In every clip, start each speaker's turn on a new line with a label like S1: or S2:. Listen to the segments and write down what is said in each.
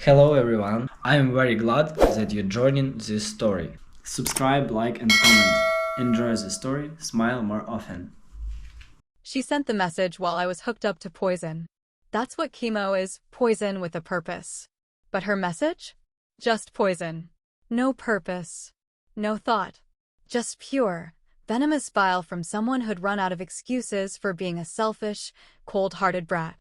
S1: Hello everyone, I am very glad that you're joining this story. Subscribe, like and comment. Enjoy the story, smile more often.
S2: She sent the message while I was hooked up to poison. That's what chemo is, poison with a purpose. But her message? Just poison. No purpose. No thought. Just pure, venomous bile from someone who'd run out of excuses for being a selfish, cold-hearted brat.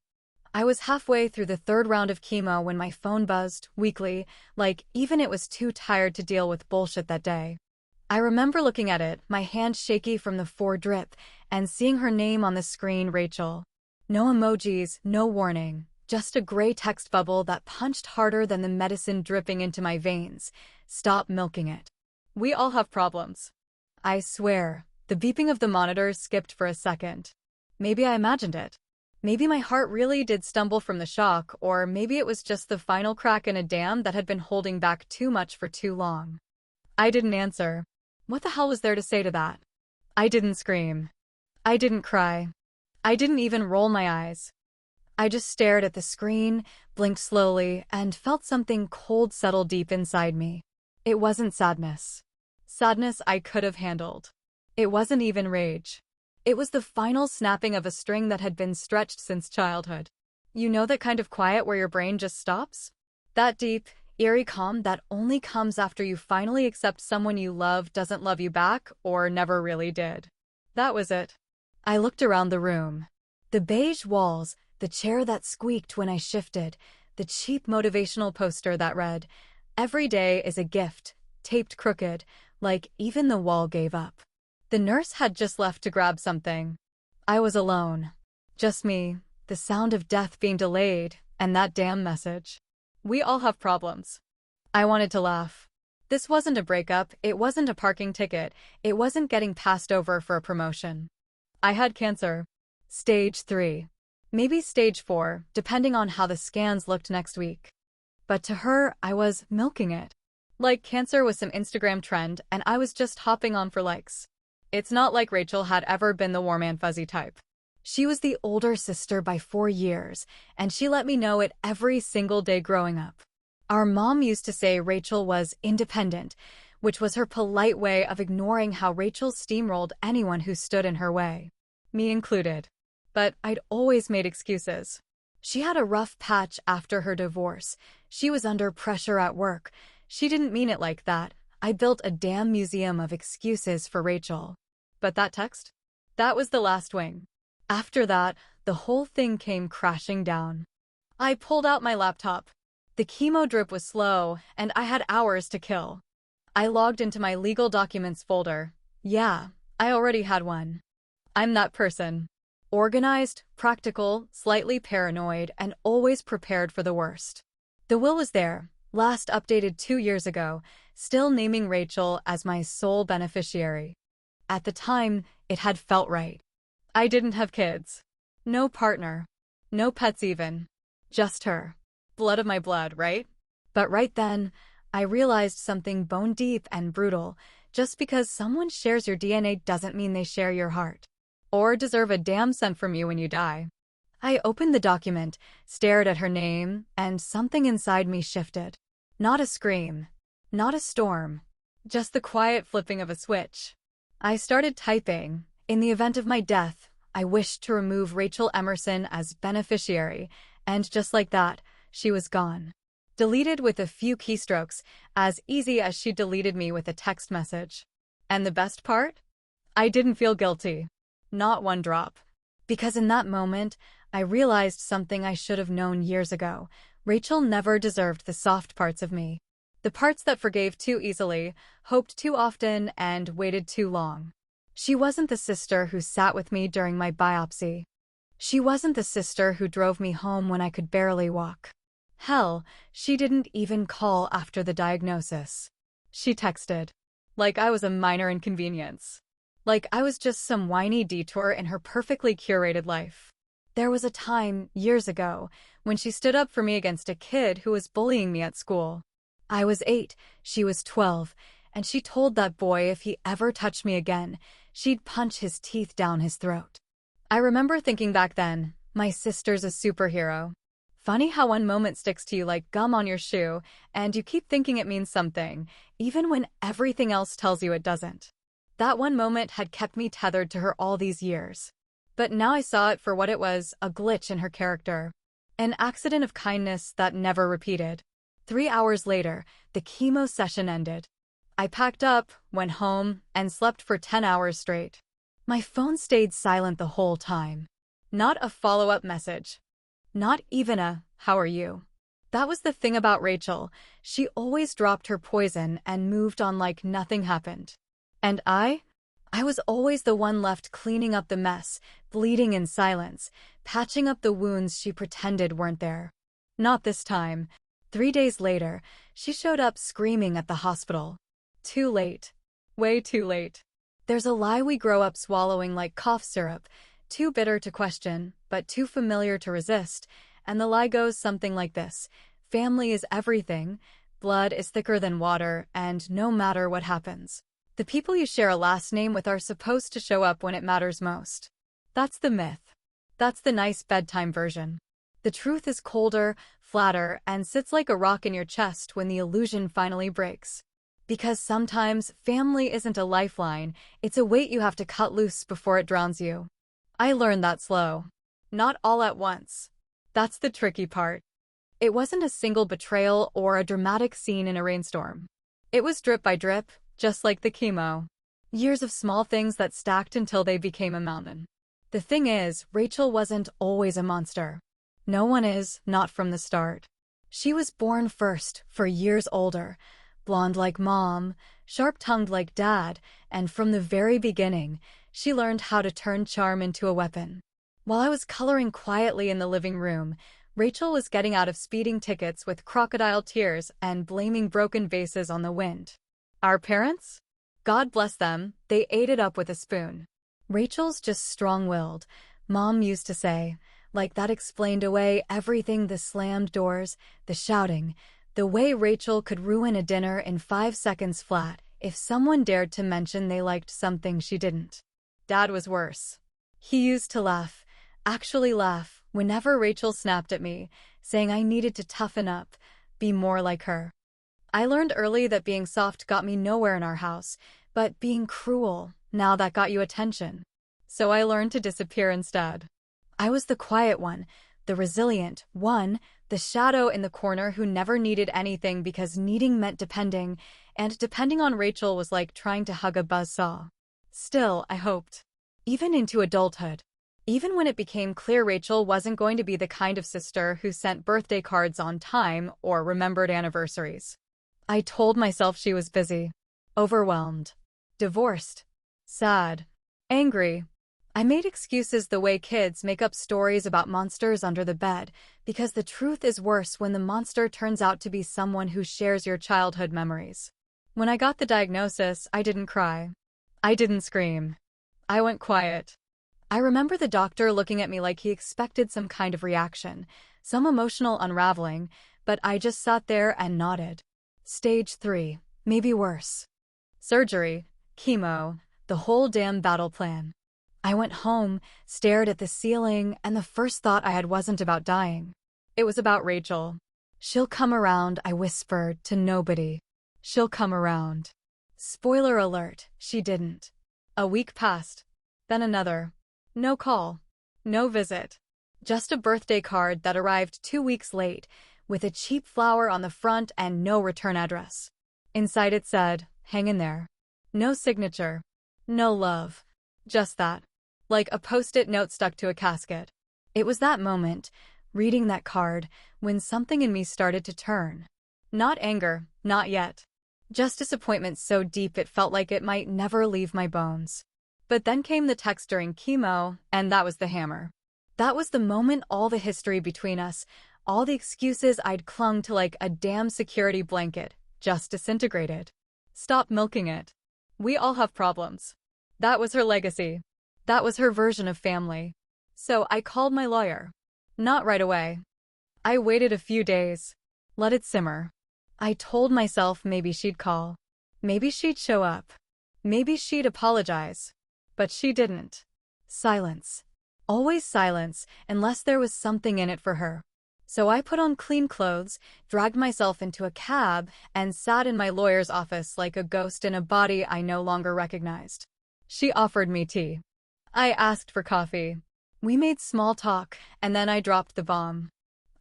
S2: I was halfway through the third round of chemo when my phone buzzed, weakly, like even it was too tired to deal with bullshit that day. I remember looking at it, my hand shaky from the 4 drip, and seeing her name on the screen, Rachel. No emojis, no warning, just a gray text bubble that punched harder than the medicine dripping into my veins. Stop milking it. We all have problems. I swear, the beeping of the monitor skipped for a second. Maybe I imagined it. Maybe my heart really did stumble from the shock, or maybe it was just the final crack in a dam that had been holding back too much for too long. I didn't answer. What the hell was there to say to that? I didn't scream. I didn't cry. I didn't even roll my eyes. I just stared at the screen, blinked slowly, and felt something cold settle deep inside me. It wasn't sadness. Sadness I could have handled. It wasn't even rage. It was the final snapping of a string that had been stretched since childhood. You know that kind of quiet where your brain just stops? That deep, eerie calm that only comes after you finally accept someone you love doesn't love you back or never really did. That was it. I looked around the room. The beige walls, the chair that squeaked when I shifted, the cheap motivational poster that read, "Every day is a gift," taped crooked, like even the wall gave up. The nurse had just left to grab something. I was alone. Just me, the sound of death being delayed, and that damn message. We all have problems. I wanted to laugh. This wasn't a breakup, it wasn't a parking ticket, it wasn't getting passed over for a promotion. I had cancer. Stage 3. Maybe stage 4, depending on how the scans looked next week. But to her, I was milking it. Like cancer was some Instagram trend, and I was just hopping on for likes. It's not like Rachel had ever been the warm and fuzzy type. She was the older sister by 4 years, and she let me know it every single day growing up. Our mom used to say Rachel was independent, which was her polite way of ignoring how Rachel steamrolled anyone who stood in her way. Me included. But I'd always made excuses. She had a rough patch after her divorce. She was under pressure at work. She didn't mean it like that. I built a damn museum of excuses for Rachel. But that text? That was the last wing. After that, the whole thing came crashing down. I pulled out my laptop. The chemo drip was slow, and I had hours to kill. I logged into my legal documents folder. Yeah, I already had one. I'm that person. Organized, practical, slightly paranoid, and always prepared for the worst. The will was there, last updated 2 years ago, still naming Rachel as my sole beneficiary. At the time, it had felt right. I didn't have kids. No partner. No pets even. Just her. Blood of my blood, right? But right then, I realized something bone deep and brutal. Just because someone shares your DNA doesn't mean they share your heart. Or deserve a damn cent from you when you die. I opened the document, stared at her name, and something inside me shifted. Not a scream. Not a storm. Just the quiet flipping of a switch. I started typing. In the event of my death, I wished to remove Rachel Emerson as beneficiary, and just like that, she was gone. Deleted with a few keystrokes, as easy as she deleted me with a text message. And the best part? I didn't feel guilty. Not one drop. Because in that moment, I realized something I should have known years ago. Rachel never deserved the soft parts of me. The parts that forgave too easily, hoped too often, and waited too long. She wasn't the sister who sat with me during my biopsy. She wasn't the sister who drove me home when I could barely walk. Hell, she didn't even call after the diagnosis. She texted. Like I was a minor inconvenience. Like I was just some whiny detour in her perfectly curated life. There was a time, years ago, when she stood up for me against a kid who was bullying me at school. I was 8, she was 12, and she told that boy if he ever touched me again, she'd punch his teeth down his throat. I remember thinking back then, my sister's a superhero. Funny how one moment sticks to you like gum on your shoe, and you keep thinking it means something, even when everything else tells you it doesn't. That one moment had kept me tethered to her all these years. But now I saw it for what it was, a glitch in her character. An accident of kindness that never repeated. 3 hours later, the chemo session ended. I packed up, went home, and slept for 10 hours straight. My phone stayed silent the whole time. Not a follow-up message. Not even a, "How are you?" That was the thing about Rachel. She always dropped her poison and moved on like nothing happened. And I was always the one left cleaning up the mess, bleeding in silence, patching up the wounds she pretended weren't there. Not this time. 3 days later, she showed up screaming at the hospital. Too late. Way too late. There's a lie we grow up swallowing like cough syrup, too bitter to question, but too familiar to resist, and the lie goes something like this: family is everything, blood is thicker than water, and no matter what happens, the people you share a last name with are supposed to show up when it matters most. That's the myth. That's the nice bedtime version. The truth is colder, flatter, and sits like a rock in your chest when the illusion finally breaks. Because sometimes family isn't a lifeline, it's a weight you have to cut loose before it drowns you. I learned that slow. Not all at once. That's the tricky part. It wasn't a single betrayal or a dramatic scene in a rainstorm. It was drip by drip, just like the chemo. Years of small things that stacked until they became a mountain. The thing is, Rachel wasn't always a monster. No one is, not from the start. She was born first, for years older, blonde like mom, sharp-tongued like dad, and from the very beginning, she learned how to turn charm into a weapon. While I was coloring quietly in the living room, Rachel was getting out of speeding tickets with crocodile tears and blaming broken vases on the wind. Our parents? God bless them, they ate it up with a spoon. Rachel's just strong-willed, Mom used to say, like that explained away everything: the slammed doors, the shouting, the way Rachel could ruin a dinner in 5 seconds flat if someone dared to mention they liked something she didn't. Dad was worse. He used to laugh, actually laugh, whenever Rachel snapped at me, saying I needed to toughen up, be more like her. I learned early that being soft got me nowhere in our house, but being cruel, now that got you attention. So I learned to disappear instead. I was the quiet one, the resilient one, the shadow in the corner who never needed anything because needing meant depending, and depending on Rachel was like trying to hug a buzzsaw. Still, I hoped. Even into adulthood. Even when it became clear Rachel wasn't going to be the kind of sister who sent birthday cards on time or remembered anniversaries. I told myself she was busy, overwhelmed, divorced, sad, angry. I made excuses the way kids make up stories about monsters under the bed, because the truth is worse when the monster turns out to be someone who shares your childhood memories. When I got the diagnosis, I didn't cry. I didn't scream. I went quiet. I remember the doctor looking at me like he expected some kind of reaction, some emotional unraveling, but I just sat there and nodded. Stage 3, maybe worse. Surgery, chemo, the whole damn battle plan. I went home, stared at the ceiling, and the first thought I had wasn't about dying. It was about Rachel. She'll come around, I whispered to nobody. She'll come around. Spoiler alert, she didn't. A week passed. Then another. No call. No visit. Just a birthday card that arrived 2 weeks late, with a cheap flower on the front and no return address. Inside it said, hang in there. No signature. No love. Just that. Like a post-it note stuck to a casket. It was that moment, reading that card, when something in me started to turn. Not anger, not yet. Just disappointment so deep it felt like it might never leave my bones. But then came the text during chemo, and that was the hammer. That was the moment all the history between us, all the excuses I'd clung to like a damn security blanket, just disintegrated. Stop milking it. We all have problems. That was her legacy. That was her version of family. So I called my lawyer. Not right away. I waited a few days. Let it simmer. I told myself maybe she'd call. Maybe she'd show up. Maybe she'd apologize. But she didn't. Silence. Always silence, unless there was something in it for her. So I put on clean clothes, dragged myself into a cab, and sat in my lawyer's office like a ghost in a body I no longer recognized. She offered me tea. I asked for coffee. We made small talk, and then I dropped the bomb.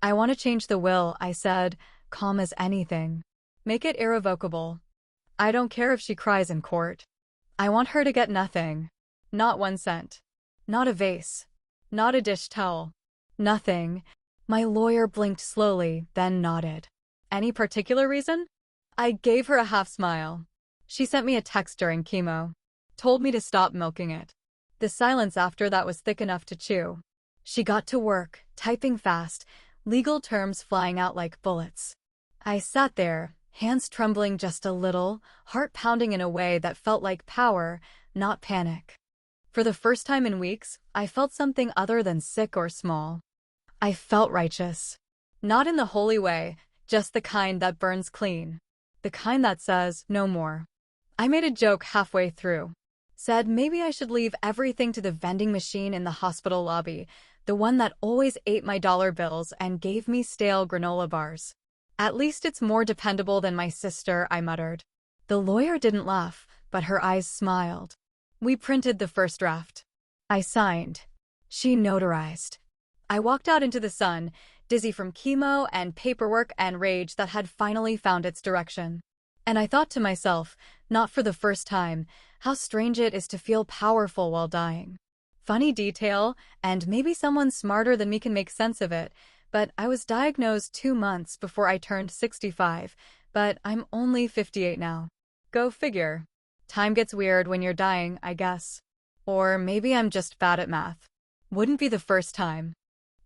S2: I want to change the will, I said, calm as anything. Make it irrevocable. I don't care if she cries in court. I want her to get nothing. Not 1 cent. Not a vase. Not a dish towel. Nothing. My lawyer blinked slowly, then nodded. Any particular reason? I gave her a half smile. She sent me a text during chemo. Told me to stop milking it. The silence after that was thick enough to chew. She got to work, typing fast, legal terms flying out like bullets. I sat there, hands trembling just a little, heart pounding in a way that felt like power, not panic. For the first time in weeks, I felt something other than sick or small. I felt righteous. Not in the holy way, just the kind that burns clean. The kind that says, no more. I made a joke halfway through. Said maybe I should leave everything to the vending machine in the hospital lobby, the one that always ate my dollar bills and gave me stale granola bars. At least it's more dependable than my sister, I muttered. The lawyer didn't laugh, but her eyes smiled. We printed the first draft. I signed. She notarized. I walked out into the sun, dizzy from chemo and paperwork and rage that had finally found its direction. And I thought to myself, not for the first time, how strange it is to feel powerful while dying. Funny detail, and maybe someone smarter than me can make sense of it, but I was diagnosed 2 months before I turned 65, but I'm only 58 now. Go figure. Time gets weird when you're dying, I guess. Or maybe I'm just bad at math. Wouldn't be the first time.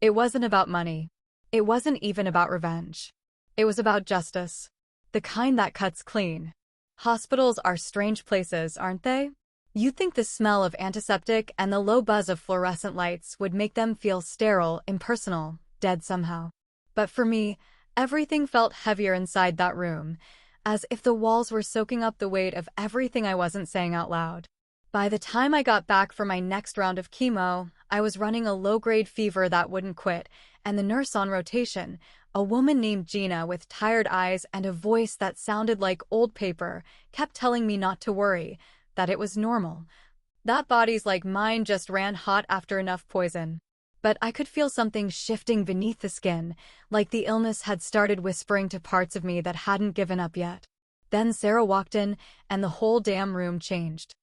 S2: It wasn't about money. It wasn't even about revenge. It was about justice. The kind that cuts clean. Hospitals are strange places, aren't they? You'd think the smell of antiseptic and the low buzz of fluorescent lights would make them feel sterile, impersonal, dead somehow. But for me, everything felt heavier inside that room, as if the walls were soaking up the weight of everything I wasn't saying out loud. By the time I got back for my next round of chemo, I was running a low-grade fever that wouldn't quit, and the nurse on rotation, a woman named Gina with tired eyes and a voice that sounded like old paper, kept telling me not to worry, that it was normal. That bodies like mine just ran hot after enough poison. But I could feel something shifting beneath the skin, like the illness had started whispering to parts of me that hadn't given up yet. Then Sarah walked in, and the whole damn room changed.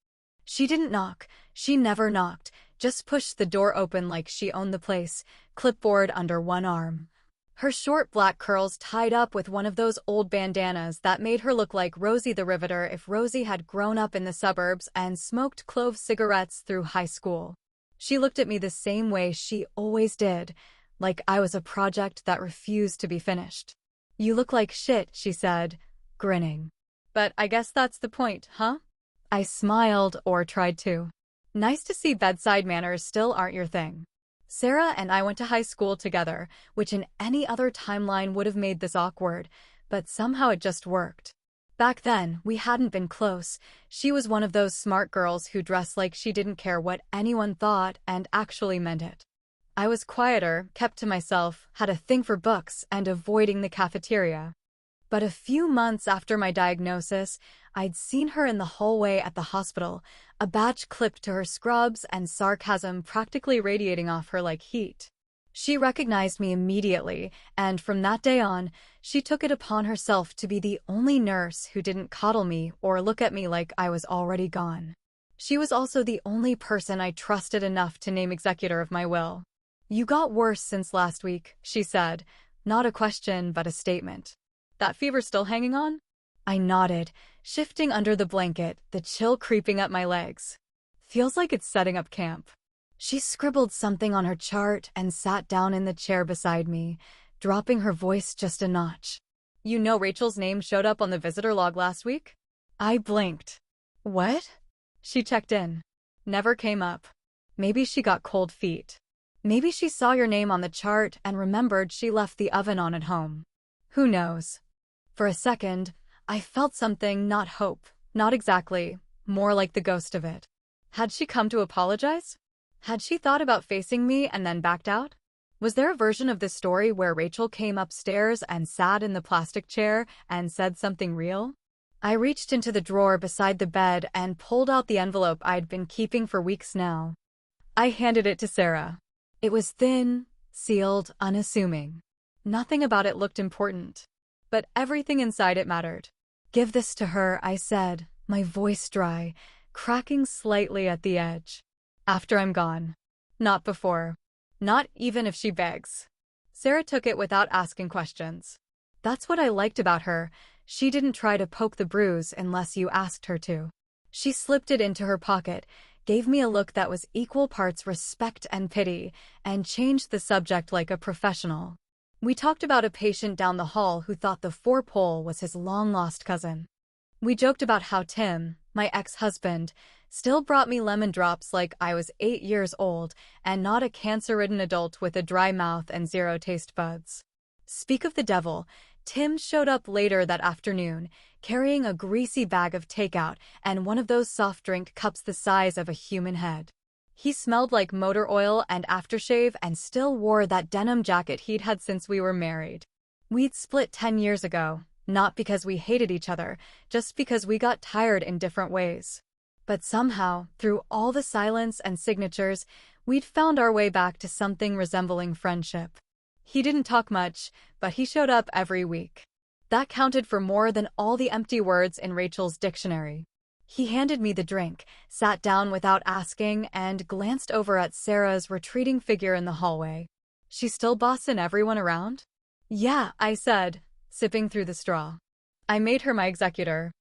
S2: She didn't knock. She never knocked, just pushed the door open like she owned the place, clipboard under one arm. Her short black curls tied up with one of those old bandanas that made her look like Rosie the Riveter if Rosie had grown up in the suburbs and smoked clove cigarettes through high school. She looked at me the same way she always did, like I was a project that refused to be finished. "You look like shit," she said, grinning. "But I guess that's the point, huh?" I smiled, or tried to. Nice to see bedside manners still aren't your thing. Sarah and I went to high school together, which in any other timeline would have made this awkward, but somehow it just worked. Back then, we hadn't been close. She was one of those smart girls who dressed like she didn't care what anyone thought and actually meant it. I was quieter, kept to myself, had a thing for books and avoiding the cafeteria. But a few months after my diagnosis, I'd seen her in the hallway at the hospital, a badge clipped to her scrubs and sarcasm practically radiating off her like heat. She recognized me immediately, and from that day on, she took it upon herself to be the only nurse who didn't coddle me or look at me like I was already gone. She was also the only person I trusted enough to name executor of my will. "You got worse since last week," she said, not a question but a statement. "That fever still hanging on?" I nodded, shifting under the blanket, the chill creeping up my legs. "Feels like it's setting up camp." She scribbled something on her chart and sat down in the chair beside me, dropping her voice just a notch. "You know Rachel's name showed up on the visitor log last week?" I blinked. "What?" She checked in. "Never came up. Maybe she got cold feet. Maybe she saw your name on the chart and remembered she left the oven on at home. Who knows?" For a second, I felt something, not hope, not exactly, more like the ghost of it. Had she come to apologize? Had she thought about facing me and then backed out? Was there a version of this story where Rachel came upstairs and sat in the plastic chair and said something real? I reached into the drawer beside the bed and pulled out the envelope I'd been keeping for weeks now. I handed it to Sarah. It was thin, sealed, unassuming. Nothing about it looked important, but everything inside it mattered. "Give this to her," I said, my voice dry, cracking slightly at the edge. "After I'm gone. Not before. Not even if she begs." Sarah took it without asking questions. That's what I liked about her. She didn't try to poke the bruise unless you asked her to. She slipped it into her pocket, gave me a look that was equal parts respect and pity, and changed the subject like a professional. We talked about a patient down the hall who thought the four-pole was his long-lost cousin. We joked about how Tim, my ex-husband, still brought me lemon drops like I was 8 years old and not a cancer-ridden adult with a dry mouth and zero taste buds. Speak of the devil, Tim showed up later that afternoon, carrying a greasy bag of takeout and one of those soft drink cups the size of a human head. He smelled like motor oil and aftershave and still wore that denim jacket he'd had since we were married. We'd split 10 years ago, not because we hated each other, just because we got tired in different ways. But somehow, through all the silence and signatures, we'd found our way back to something resembling friendship. He didn't talk much, but he showed up every week. That counted for more than all the empty words in Rachel's dictionary. He handed me the drink, sat down without asking, and glanced over at Sarah's retreating figure in the hallway. "She's still bossing everyone around?" "Yeah," I said, sipping through the straw. "I made her my executor."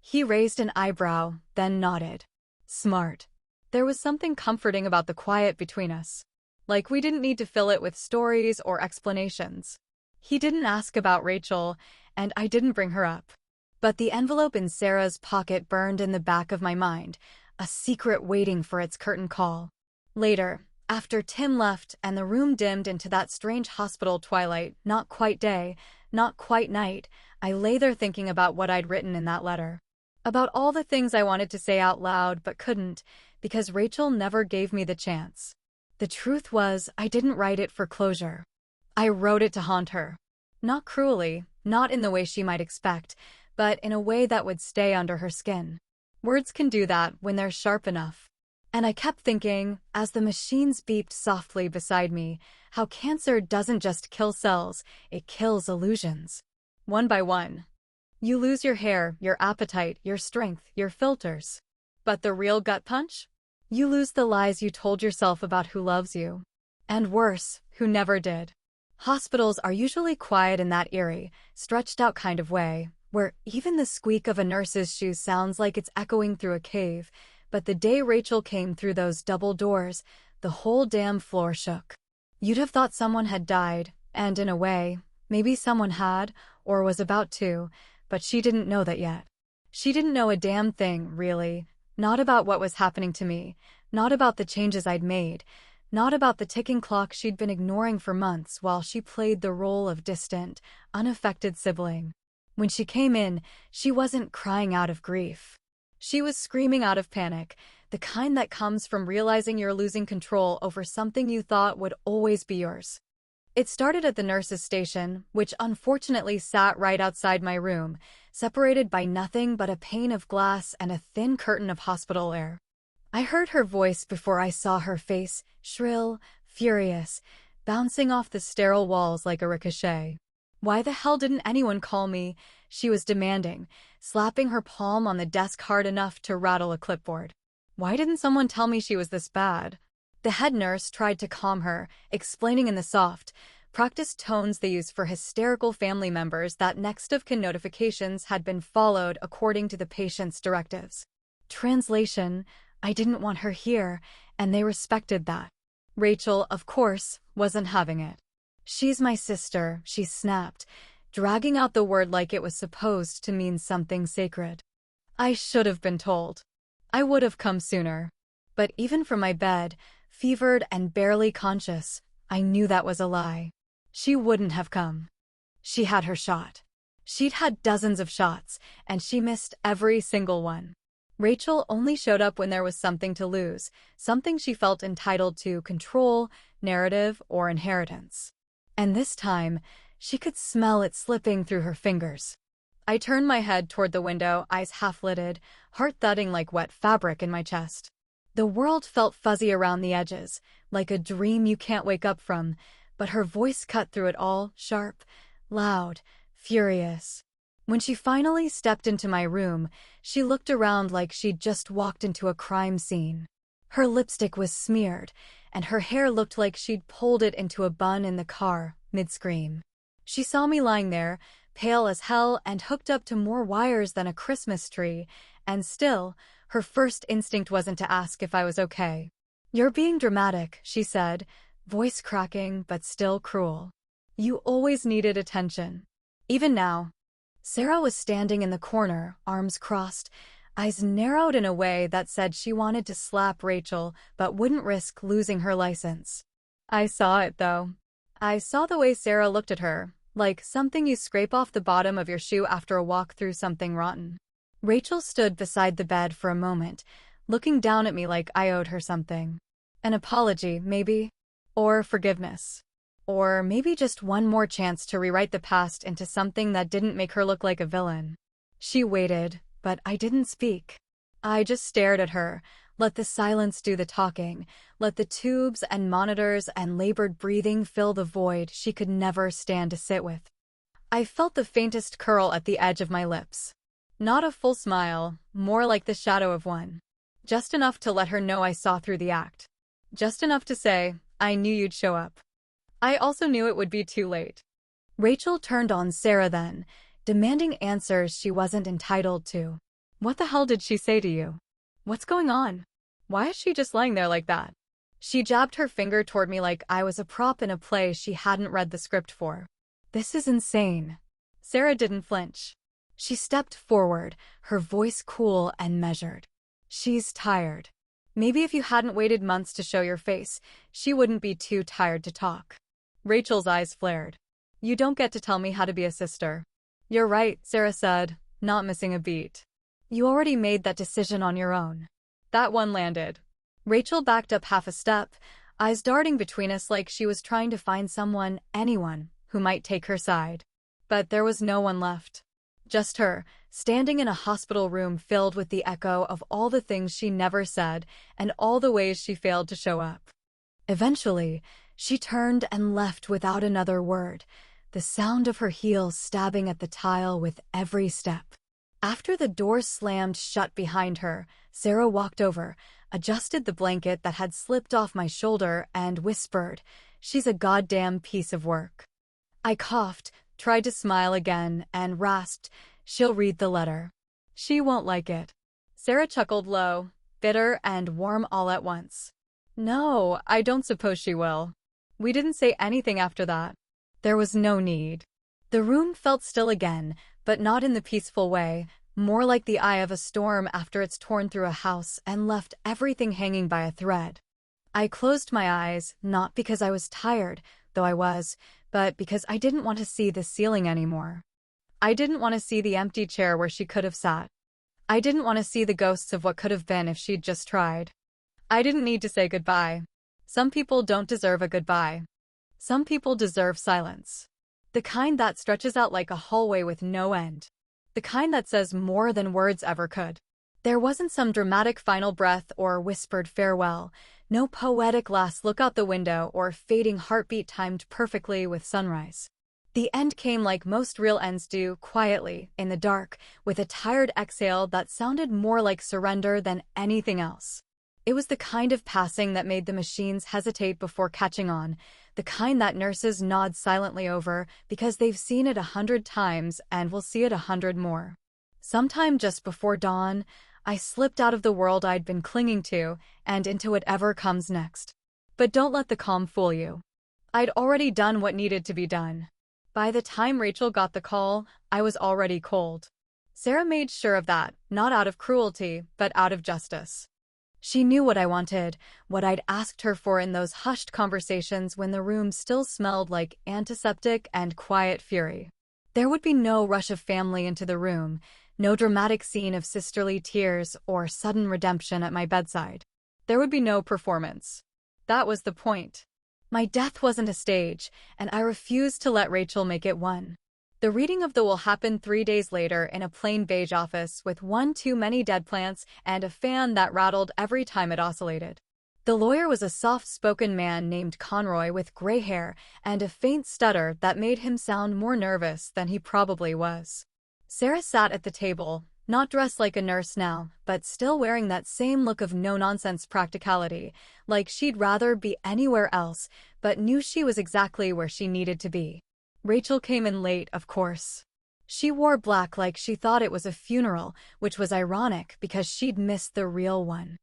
S2: He raised an eyebrow, then nodded. "Smart." There was something comforting about the quiet between us. Like we didn't need to fill it with stories or explanations. He didn't ask about Rachel, and I didn't bring her up. But the envelope in Sarah's pocket burned in the back of my mind, a secret waiting for its curtain call. Later, after Tim left and the room dimmed into that strange hospital twilight, not quite day, not quite night, I lay there thinking about what I'd written in that letter. About all the things I wanted to say out loud but couldn't, because Rachel never gave me the chance. The truth was, I didn't write it for closure. I wrote it to haunt her. Not cruelly, not in the way she might expect, but in a way that would stay under her skin. Words can do that when they're sharp enough. And I kept thinking, as the machines beeped softly beside me, how cancer doesn't just kill cells, it kills illusions. One by one. You lose your hair, your appetite, your strength, your filters. But the real gut punch? You lose the lies you told yourself about who loves you. And worse, who never did. Hospitals are usually quiet in that eerie, stretched out kind of way, where even the squeak of a nurse's shoes sounds like it's echoing through a cave. But the day Rachel came through those double doors, the whole damn floor shook. You'd have thought someone had died, and in a way, maybe someone had, or was about to, but she didn't know that yet. She didn't know a damn thing, really. Not about what was happening to me, not about the changes I'd made, not about the ticking clock she'd been ignoring for months while she played the role of distant, unaffected sibling. When she came in, she wasn't crying out of grief. She was screaming out of panic, the kind that comes from realizing you're losing control over something you thought would always be yours. It started at the nurse's station, which unfortunately sat right outside my room, separated by nothing but a pane of glass and a thin curtain of hospital air. I heard her voice before I saw her face, shrill, furious, bouncing off the sterile walls like a ricochet. "Why the hell didn't anyone call me?" she was demanding, slapping her palm on the desk hard enough to rattle a clipboard. "Why didn't someone tell me she was this bad?" The head nurse tried to calm her, explaining in the soft, practiced tones they use for hysterical family members that next of kin notifications had been followed according to the patient's directives. Translation: I didn't want her here, and they respected that. Rachel, of course, wasn't having it. "She's my sister," she snapped, dragging out the word like it was supposed to mean something sacred. I should have been told. I would have come sooner. But even from my bed, fevered and barely conscious, I knew that was a lie. She wouldn't have come. She had her shot. She'd had dozens of shots, and she missed every single one. Rachel only showed up when there was something to lose, something she felt entitled to control, narrative, or inheritance. And this time, she could smell it slipping through her fingers. I turned my head toward the window, eyes half-lidded, heart thudding like wet fabric in my chest. The world felt fuzzy around the edges, like a dream you can't wake up from, but her voice cut through it all, sharp, loud, furious. When she finally stepped into my room, she looked around like she'd just walked into a crime scene. Her lipstick was smeared, and her hair looked like she'd pulled it into a bun in the car, mid-scream. She saw me lying there, pale as hell and hooked up to more wires than a Christmas tree, and still, her first instinct wasn't to ask if I was okay. "You're being dramatic," she said, voice cracking but still cruel. "You always needed attention. Even now." Sarah was standing in the corner, arms crossed, eyes narrowed in a way that said she wanted to slap Rachel but wouldn't risk losing her license. I saw it, though. I saw the way Sarah looked at her, like something you scrape off the bottom of your shoe after a walk through something rotten. Rachel stood beside the bed for a moment, looking down at me like I owed her something. An apology, maybe? Or forgiveness. Or maybe just one more chance to rewrite the past into something that didn't make her look like a villain. She waited, but I didn't speak. I just stared at her, let the silence do the talking, let the tubes and monitors and labored breathing fill the void she could never stand to sit with. I felt the faintest curl at the edge of my lips. Not a full smile, more like the shadow of one. Just enough to let her know I saw through the act. Just enough to say, "I knew you'd show up." I also knew it would be too late. Rachel turned on Sarah then, demanding answers she wasn't entitled to. "What the hell did she say to you? What's going on? Why is she just lying there like that?" She jabbed her finger toward me like I was a prop in a play she hadn't read the script for. "This is insane." Sarah didn't flinch. She stepped forward, her voice cool and measured. "She's tired. Maybe if you hadn't waited months to show your face, she wouldn't be too tired to talk." Rachel's eyes flared. "You don't get to tell me how to be a sister." "You're right," Sarah said, not missing a beat. "You already made that decision on your own." That one landed. Rachel backed up half a step, eyes darting between us like she was trying to find someone, anyone, who might take her side. But there was no one left. Just her, standing in a hospital room filled with the echo of all the things she never said and all the ways she failed to show up. Eventually, she turned and left without another word, the sound of her heels stabbing at the tile with every step. After the door slammed shut behind her, Sarah walked over, adjusted the blanket that had slipped off my shoulder, and whispered, "She's a goddamn piece of work." I coughed, tried to smile again, and rasped, "She'll read the letter. She won't like it." Sarah chuckled low, bitter and warm all at once. "No, I don't suppose she will." We didn't say anything after that. There was no need. The room felt still again, but not in the peaceful way, more like the eye of a storm after it's torn through a house and left everything hanging by a thread. I closed my eyes, not because I was tired, though I was, but because I didn't want to see the ceiling anymore. I didn't want to see the empty chair where she could have sat. I didn't want to see the ghosts of what could have been if she'd just tried. I didn't need to say goodbye. Some people don't deserve a goodbye. Some people deserve silence. The kind that stretches out like a hallway with no end. The kind that says more than words ever could. There wasn't some dramatic final breath or whispered farewell, no poetic last look out the window or fading heartbeat timed perfectly with sunrise. The end came like most real ends do, quietly, in the dark, with a tired exhale that sounded more like surrender than anything else. It was the kind of passing that made the machines hesitate before catching on, the kind that nurses nod silently over because they've seen it 100 times and will see it 100 more. Sometime just before dawn, I slipped out of the world I'd been clinging to and into whatever comes next. But don't let the calm fool you. I'd already done what needed to be done. By the time Rachel got the call, I was already cold. Sarah made sure of that, not out of cruelty, but out of justice. She knew what I wanted, what I'd asked her for in those hushed conversations when the room still smelled like antiseptic and quiet fury. There would be no rush of family into the room, no dramatic scene of sisterly tears or sudden redemption at my bedside. There would be no performance. That was the point. My death wasn't a stage, and I refused to let Rachel make it one. The reading of the will happened 3 days later in a plain beige office with one too many dead plants and a fan that rattled every time it oscillated. The lawyer was a soft-spoken man named Conroy with gray hair and a faint stutter that made him sound more nervous than he probably was. Sarah sat at the table, not dressed like a nurse now, but still wearing that same look of no-nonsense practicality, like she'd rather be anywhere else, but knew she was exactly where she needed to be. Rachel came in late, of course. She wore black like she thought it was a funeral, which was ironic because she'd missed the real one.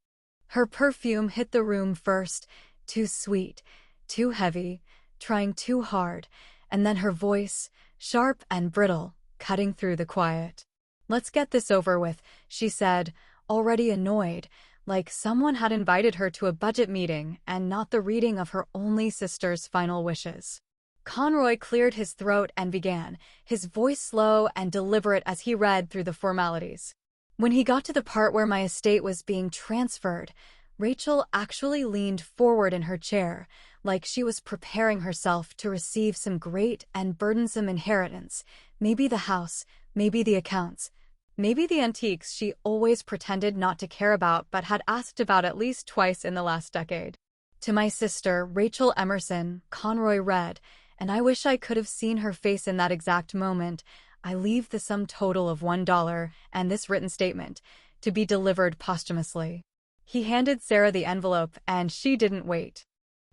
S2: Her perfume hit the room first, too sweet, too heavy, trying too hard, and then her voice, sharp and brittle, cutting through the quiet. "Let's get this over with," she said, already annoyed, like someone had invited her to a budget meeting and not the reading of her only sister's final wishes. Conroy cleared his throat and began, his voice slow and deliberate as he read through the formalities. When he got to the part where my estate was being transferred, Rachel actually leaned forward in her chair, like she was preparing herself to receive some great and burdensome inheritance, maybe the house, maybe the accounts, maybe the antiques she always pretended not to care about but had asked about at least twice in the last decade. "To my sister, Rachel Emerson," Conroy read, and I wish I could have seen her face in that exact moment, "I leave the sum total of $1 and this written statement, to be delivered posthumously." He handed Sarah the envelope, and she didn't wait.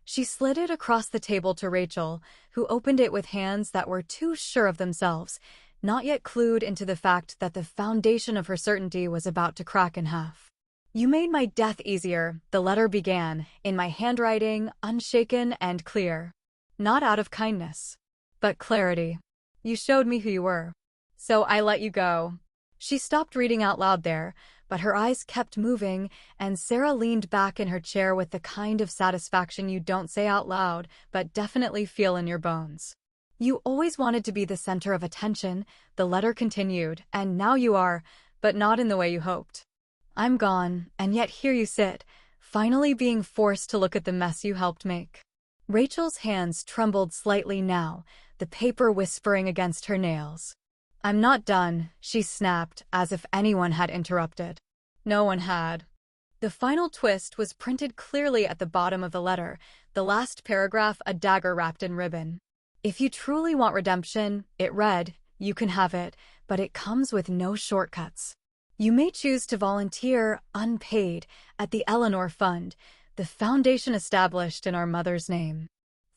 S2: She slid it across the table to Rachel, who opened it with hands that were too sure of themselves, not yet clued into the fact that the foundation of her certainty was about to crack in half. "You made my death easier," the letter began, in my handwriting, unshaken and clear. "Not out of kindness, but clarity. You showed me who you were. So I let you go." She stopped reading out loud there, but her eyes kept moving, and Sarah leaned back in her chair with the kind of satisfaction you don't say out loud, but definitely feel in your bones. "You always wanted to be the center of attention," the letter continued, "and now you are, but not in the way you hoped. I'm gone, and yet here you sit, finally being forced to look at the mess you helped make." Rachel's hands trembled slightly now, the paper whispering against her nails. "I'm not done," she snapped, as if anyone had interrupted. No one had. The final twist was printed clearly at the bottom of the letter, the last paragraph a dagger wrapped in ribbon. "If you truly want redemption," it read, "you can have it, but it comes with no shortcuts. You may choose to volunteer, unpaid, at the Eleanor Fund, the foundation established in our mother's name.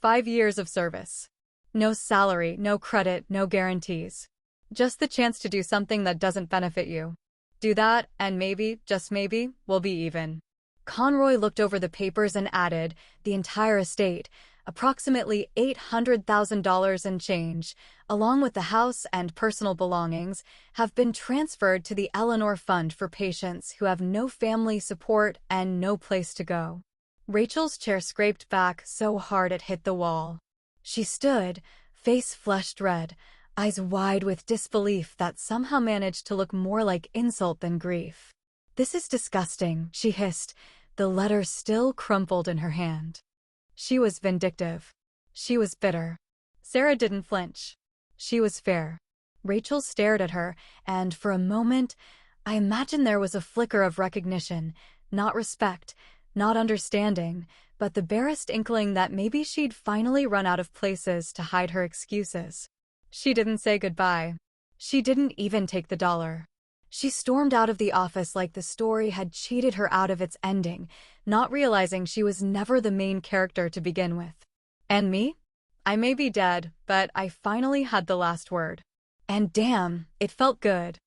S2: 5 years of service. No salary, no credit, no guarantees. Just the chance to do something that doesn't benefit you. Do that, and maybe, just maybe, we'll be even." Conroy looked over the papers and added, "The entire estate, approximately $800,000 and change, along with the house and personal belongings, have been transferred to the Eleanor Fund for patients who have no family support and no place to go." Rachel's chair scraped back so hard it hit the wall. She stood, face flushed red, eyes wide with disbelief that somehow managed to look more like insult than grief. "This is disgusting," she hissed, the letter still crumpled in her hand. She was vindictive. She was bitter. Sarah didn't flinch. She was fair. Rachel stared at her, and for a moment, I imagined there was a flicker of recognition, not respect, not understanding, but the barest inkling that maybe she'd finally run out of places to hide her excuses. She didn't say goodbye. She didn't even take the $1. She stormed out of the office like the story had cheated her out of its ending, not realizing she was never the main character to begin with. And me? I may be dead, but I finally had the last word. And damn, it felt good.